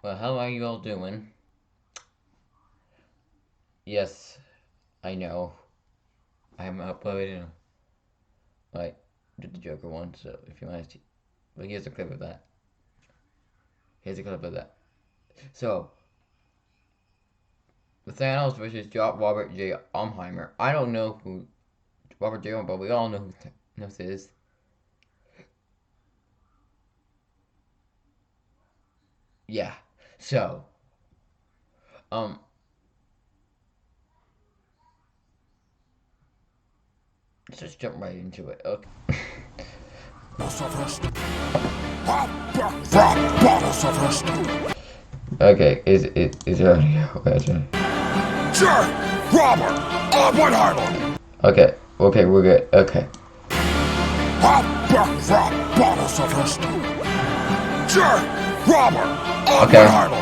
Well, how are you all doing? Yes, I know. I'm uploading like the Joker one, so if you want to, well, here's a clip of that. Here's a clip of that. So, Thanos versus Robert J. Oppenheimer. I don't know who Robert J. Oppenheimer, but we all know who Thanos is. Yeah. So, let's just jump right into it. Okay. Okay, is it already? J. Robert Oppenheimer. Okay, we're good. Okay. J. Robert Oppenheimer.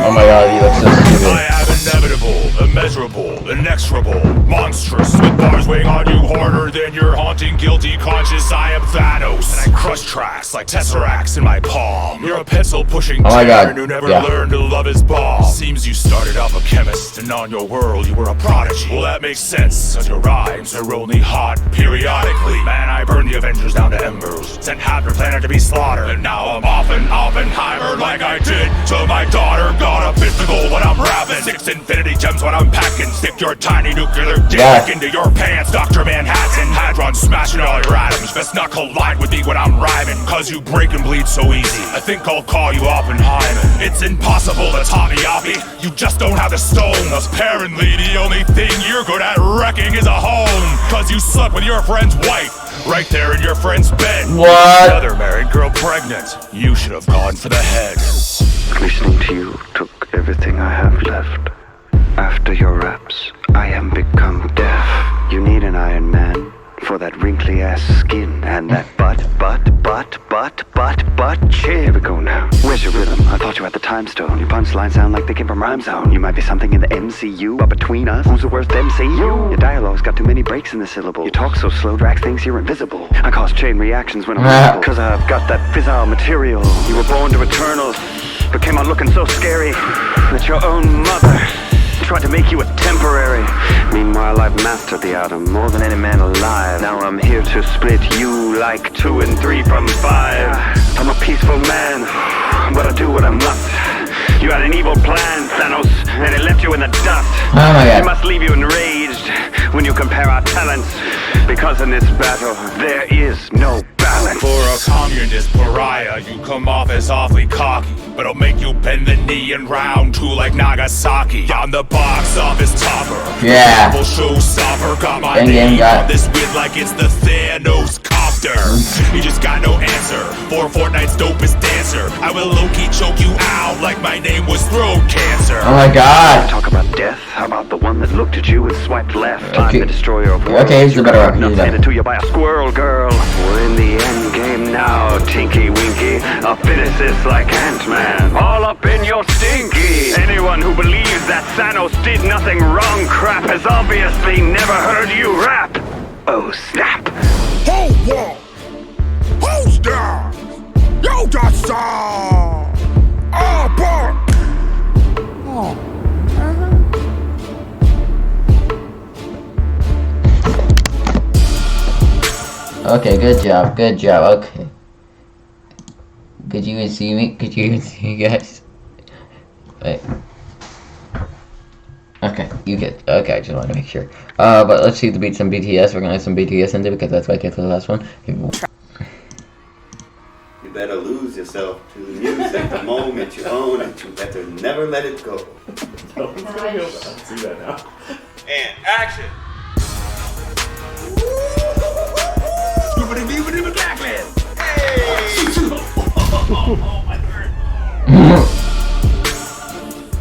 Oh my god, he looks so stupid. I am inevitable, immeasurable, inexorable, monstrous, with bars weighing on you harder than your haunting, guilty conscience. I am Thanos, and I crush tracks like tesseracts in my palm. You're a pencil-pushing tyrant who never learned to love his ball. Seems you started off a chemist, and on your world you were a prodigy. Well, that makes sense, cause your rhymes are only hot periodically. Man, I burned the Avengers down to embers, sent half your planet to be slaughtered, and now I'm Oppiheimer like I did to my daughter. Got a physical when I'm rapping, 6 infinity gems when I'm packing. Stick your tiny nuclear dick into your pants, Dr. Manhattan. Hadron smashing all your atoms. Best not collide with me when I'm rhyming, cause you break and bleed so easy. I think I'll call you Oppenheimer. It's impossible to top me, Oppie. You just don't have the stone. Apparently the only thing you're good at wrecking is a home, cause you slept with your friend's wife right there in your friend's bed. What? Another married girl pregnant. You should have gone for the head. Listening to you took everything I have left. After your raps, I am become deaf. You need an Iron Man for that wrinkly ass skin and that butt chin. Here we go now. Where's your rhythm? I thought you had the time stone. Your punchlines sound like they came from Rhyme Zone. You might be something in the MCU, but between us, who's the worst MCU? Your dialogue's got too many breaks in the syllable. You talk so slow, Drax thinks you're invisible. I cause chain reactions when I'm visible, cause I've got that fissile material. You were born to Eternals, but came out looking so scary that your own mother tried to make you a temporary. Meanwhile, I've mastered the atom more than any man alive. Now I'm here to split you like 2 and 3 from 5. I'm a peaceful man, but I do what I must. You had an evil plan, Thanos, and it left you in the dust. Oh my god. It must leave you enraged when you compare our talents, because in this battle, there is no balance. For a communist pariah, you come off as awfully cocky, but I'll make you bend the knee in round 2 like Nagasaki. I'm the box office topper. Yeah. Showstopper. Got my name on this win like it's the Thanos copter. You just got no answer for Fortnite's dopest dancer. I will low-key choke you out like my name was throat cancer. Oh my god. Talk about death. How about the one that looked at you and swiped left? I'm the destroyer of worlds. Okay, it's the better one. Handed to you by a squirrel girl. We're in the end game now, Tinky Winky. A physicist like Ant-Man, all up in your stinky. Anyone who believes that Thanos did nothing wrong crap has obviously never heard you rap. Oh snap. Hold wall! Hold down! You just saw! Okay, good job, okay. Could you even see me? Could you even see me, guys? Wait. Okay, you get. Okay, I just wanted to make sure. But let's see the beat some BTS. We're gonna have some BTS into it because that's what I get for the last one. You better lose yourself to the music the moment you own it. You better never let it go. I'll see that now. And action!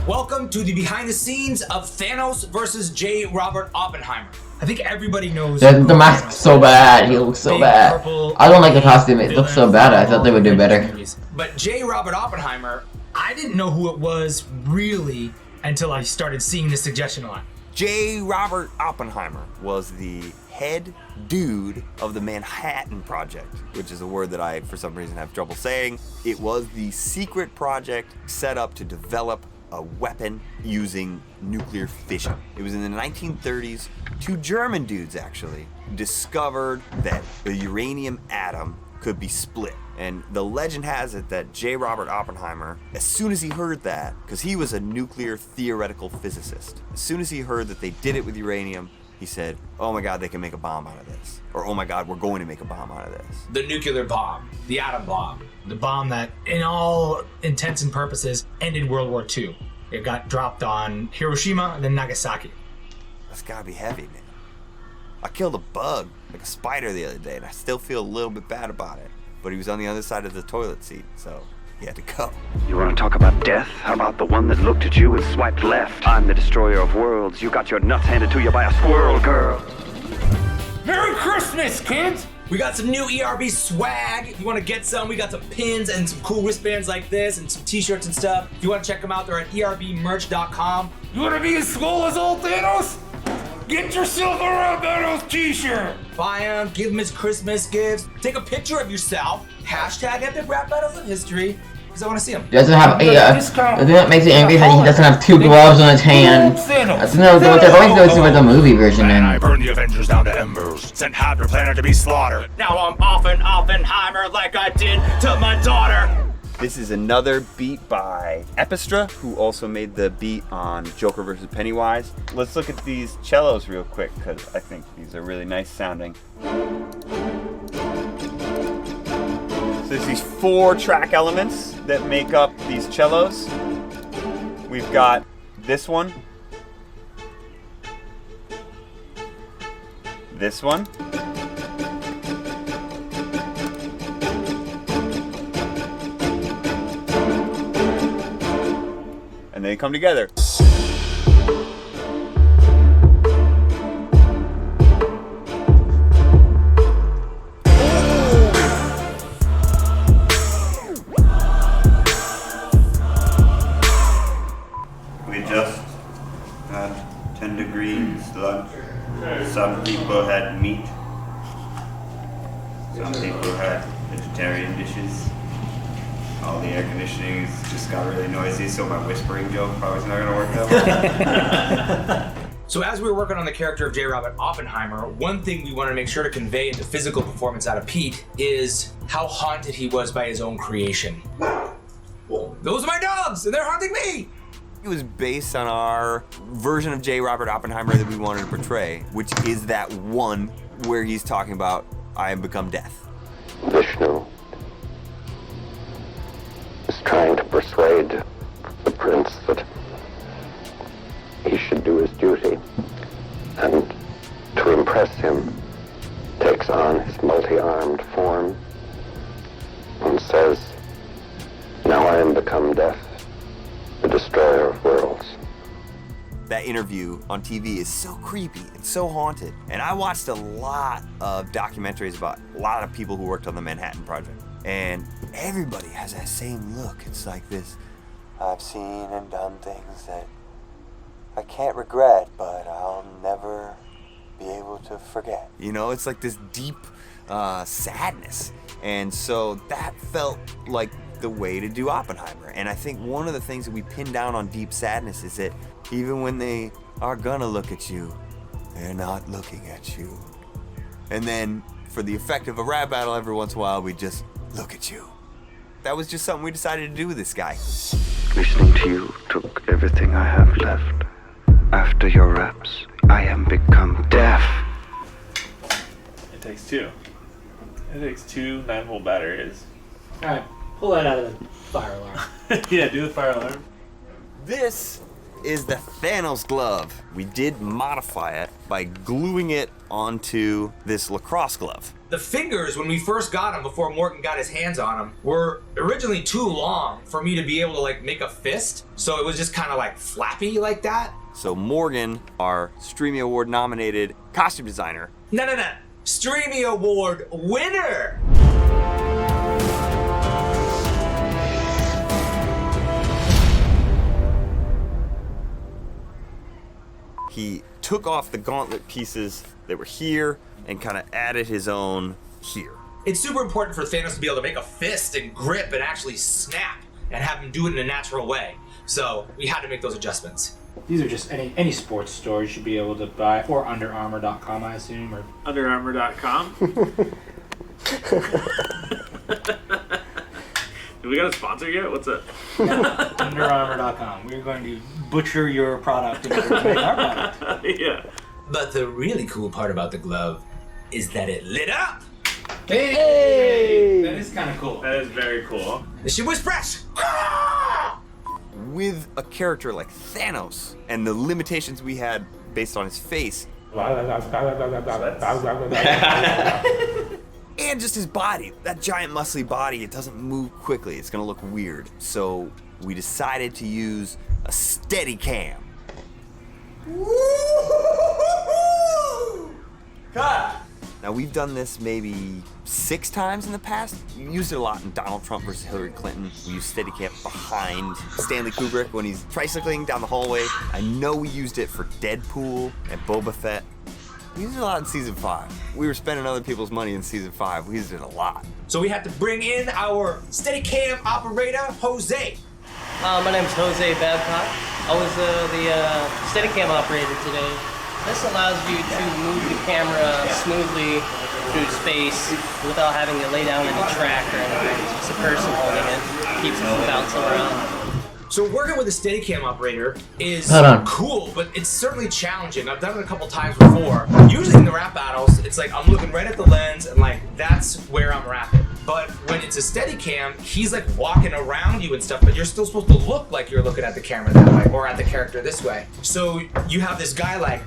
Welcome to the behind the scenes of Thanos versus J. Robert Oppenheimer. I think everybody knows the mask's so bad. He looks so bad. I don't like the costume. It looks so bad. I thought they would do better. But J. Robert Oppenheimer, I didn't know who it was really until I started seeing this suggestion a lot. J. Robert Oppenheimer was the head dude of the Manhattan Project, which is a word that I, for some reason, have trouble saying. It was the secret project set up to develop a weapon using nuclear fission. It was in the 1930s. Two German dudes, actually, discovered that the uranium atom could be split. And the legend has it that J. Robert Oppenheimer, as soon as he heard that, because he was a nuclear theoretical physicist, as soon as he heard that they did it with uranium, he said, oh my God, they can make a bomb out of this. Or, oh my God, we're going to make a bomb out of this. The nuclear bomb, the atom bomb, the bomb that, in all intents and purposes, ended World War II. It got dropped on Hiroshima and then Nagasaki. That's gotta be heavy, man. I killed a bug, like a spider, the other day, and I still feel a little bit bad about it. But he was on the other side of the toilet seat, so he had to go. You want to talk about death? How about the one that looked at you and swiped left? I'm the destroyer of worlds. You got your nuts handed to you by a squirrel girl. Merry Christmas, kids! We got some new ERB swag. If you want to get some, we got some pins and some cool wristbands like this and some t-shirts and stuff. If you want to check them out, they're at erbmerch.com. You wanna be as swole as old Thanos? Get yourself a Thanos t-shirt! Buy them, give them as Christmas gifts. Take a picture of yourself. Hashtag Epic Rap Battles of History, because I want to see them. He doesn't have the thing that makes me angry is that he doesn't have two gloves on his hand. That's no, they're going to go with the movie version. And I And burned the Avengers down to embers, sent half your planet to be slaughtered. Now I'm off in Oppenheimer like I did to my daughter. This is another beat by Epistra, who also made the beat on Joker vs. Pennywise. Let's look at these cellos real quick, because I think these are really nice sounding. So there's these 4 track elements that make up these cellos. We've got this one, this one, and they come together. We just had 10 degrees lunch. Some people had meat. Some people had vegetarian dishes. All the air conditioning just got really noisy, so my whispering joke probably is not gonna work that well. So as we were working on the character of J. Robert Oppenheimer, one thing we wanted to make sure to convey in the physical performance out of Pete is how haunted he was by his own creation. Those are my dogs, and they're haunting me! It was based on our version of J. Robert Oppenheimer that we wanted to portray, which is that one where he's talking about, I have become death. Vishnu is trying to persuade the prince that he should do his duty, and to impress him takes on his multi-armed form and says, now I am become death, the destroyer of worlds. That interview on TV is so creepy and so haunted. And I watched a lot of documentaries about a lot of people who worked on the Manhattan Project. And everybody has that same look. It's like this, I've seen and done things that I can't regret, but I'll never be able to forget. You know, it's like this deep sadness. And so that felt like the way to do Oppenheimer. And I think one of the things that we pin down on deep sadness is that even when they are gonna look at you, they're not looking at you. And then for the effect of a rap battle, every once in a while, we just look at you. That was just something we decided to do with this guy. Listening to you took everything I have left. After your raps, I am become deaf. It takes 2. It takes 2 9-volt batteries. Alright, pull that out of the fire alarm. Yeah, do the fire alarm. This is the Thanos glove. We did modify it by gluing it onto this lacrosse glove. The fingers, when we first got them, before Morgan got his hands on them, were originally too long for me to be able to like make a fist. So it was just kind of like flappy like that. So Morgan, our Streamy Award nominated costume designer. No. Streamy Award winner! He took off the gauntlet pieces that were here and kind of added his own here. It's super important for Thanos to be able to make a fist and grip and actually snap and have him do it in a natural way. So we had to make those adjustments. These are just any sports store you should be able to buy, or UnderArmour.com, I assume, or UnderArmour.com. Do we got a sponsor yet? What's up? UnderArmour.com. We're going to butcher your product in order to make our product. Yeah. But the really cool part about the glove is that it lit up. Hey! That is kind of cool. That is very cool. The shit was fresh. With a character like Thanos and the limitations we had based on his face and just his body, that giant muscly body, it doesn't move quickly. It's gonna look weird. So we decided to use a steady cam. Cut. Now we've done this maybe 6 times in the past. We used it a lot in Donald Trump versus Hillary Clinton. We used Steadicam behind Stanley Kubrick when he's tricycling down the hallway. I know we used it for Deadpool and Boba Fett. We used it a lot in season 5. We were spending other people's money in season 5. We used it a lot. So we had to bring in our Steadicam operator, Jose. My name's Jose Babcock. I was the Steadicam operator today. This allows you to move the camera smoothly through space without having to lay down any track or anything. It's just a person holding it. Keeps it from bouncing around. So working with a Steadicam operator is cool, but it's certainly challenging. I've done it a couple times before. Usually in the rap battles, it's like I'm looking right at the lens and like that's where I'm rapping. But when it's a Steadicam, he's like walking around you and stuff, but you're still supposed to look like you're looking at the camera that way or at the character this way. So you have this guy like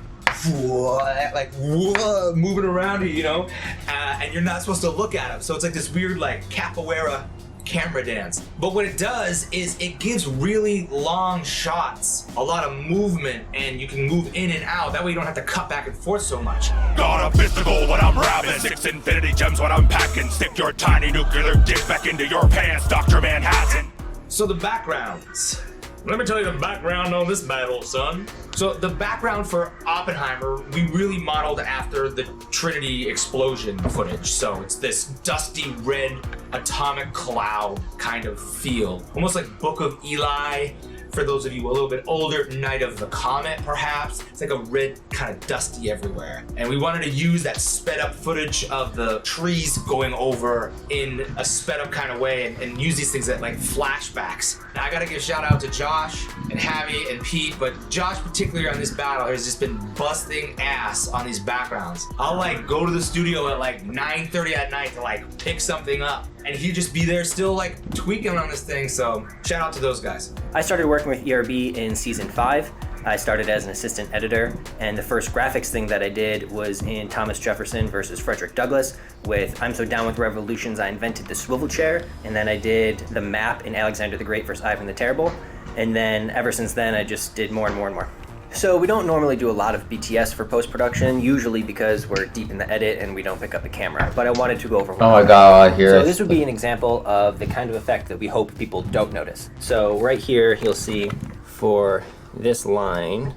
moving around you know, and you're not supposed to look at him. So it's like this weird like capoeira camera dance. But what it does is it gives really long shots, a lot of movement, and you can move in and out. That way you don't have to cut back and forth so much. Got a physical when I'm rapping, 6 infinity gems when I'm packing. Stick your tiny nuclear dick back into your pants, Dr. Manhattan. So the backgrounds. Let me tell you the background on this battle, son. So the background for Oppiheimer, we really modeled after the Trinity explosion footage. So it's this dusty red atomic cloud kind of feel. Almost like Book of Eli. For those of you a little bit older, Night of the Comet, perhaps. It's like a red kind of dusty everywhere. And we wanted to use that sped up footage of the trees going over in a sped up kind of way and use these things as like flashbacks. Now I gotta give a shout out to Josh and Javi and Pete, but Josh particularly on this battle has just been busting ass on these backgrounds. I'll like go to the studio at like 9:30 at night to like pick something up. And he'd just be there still like tweaking on this thing, so shout out to those guys. I started working with ERB in season 5. I started as an assistant editor, and the first graphics thing that I did was in Thomas Jefferson versus Frederick Douglass with I'm So Down with Revolutions, I invented the swivel chair, and then I did the map in Alexander the Great versus Ivan the Terrible, and then ever since then I just did more and more and more. So we don't normally do a lot of BTS for post-production, usually because we're deep in the edit and we don't pick up the camera, but I wanted to go over one. Oh my god, I hear So it. this would be an example of the kind of effect that we hope people don't notice. So right here, you'll see for this line,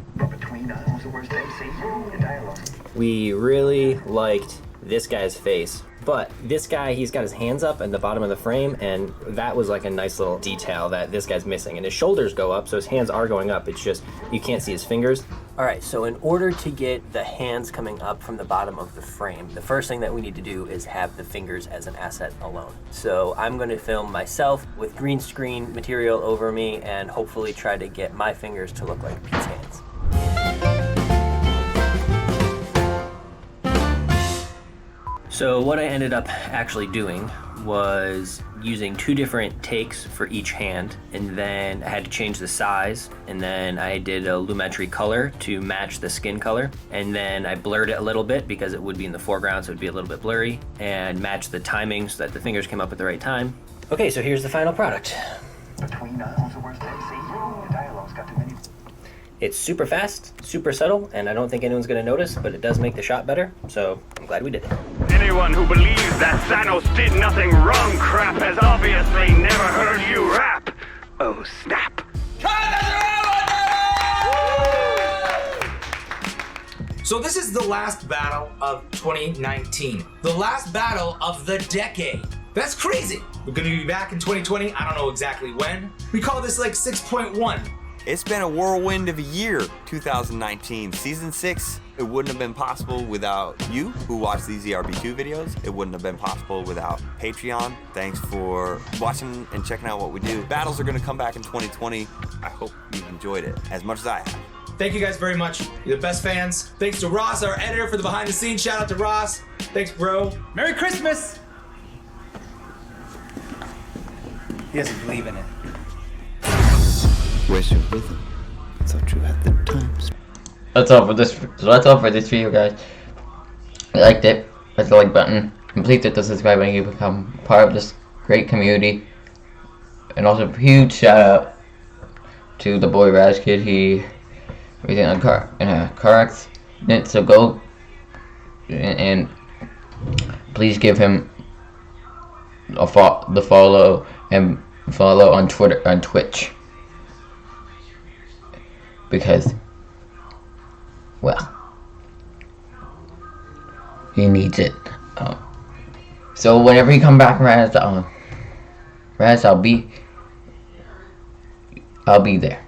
we really liked this guy's face. But this guy, he's got his hands up at the bottom of the frame, and that was like a nice little detail that this guy's missing. And his shoulders go up, so his hands are going up. It's just, you can't see his fingers. All right, so in order to get the hands coming up from the bottom of the frame, the first thing that we need to do is have the fingers as an asset alone. So I'm gonna film myself with green screen material over me and hopefully try to get my fingers to look like Pete's hands. So what I ended up actually doing was using 2 different takes for each hand, and then I had to change the size, and then I did a lumetri color to match the skin color, and then I blurred it a little bit because it would be in the foreground, so it'd be a little bit blurry, and matched the timing so that the fingers came up at the right time. Okay, so here's the final product. Between who's the worst MC? The dialogue's got too many. It's super fast, super subtle, and I don't think anyone's gonna notice, but it does make the shot better, so I'm glad we did it. Anyone who believes that Thanos did nothing wrong, crap, has obviously never heard you rap. Oh, snap. So this is the last battle of 2019. The last battle of the decade. That's crazy. We're gonna be back in 2020. I don't know exactly when. We call this like 6.1. It's been a whirlwind of a year, 2019. Season 6, it wouldn't have been possible without you who watch these ERB2 videos. It wouldn't have been possible without Patreon. Thanks for watching and checking out what we do. Battles are gonna come back in 2020. I hope you've enjoyed it as much as I have. Thank you guys very much. You're the best fans. Thanks to Ross, our editor, for the behind the scenes. Shout out to Ross. Thanks, bro. Merry Christmas! He doesn't believe in it. Where's your rhythm? Thought you had the times. That's all for this. So that's all for this video, guys. If you liked it, press the like button, and please hit the subscribe button. You become part of this great community. And also, a huge shout out to the boy Raz Kid. He was in a car accident. So go and please give him the follow and follow on Twitter, on Twitch, because, well, he needs it. So whenever you come back, Raz, I'll be there.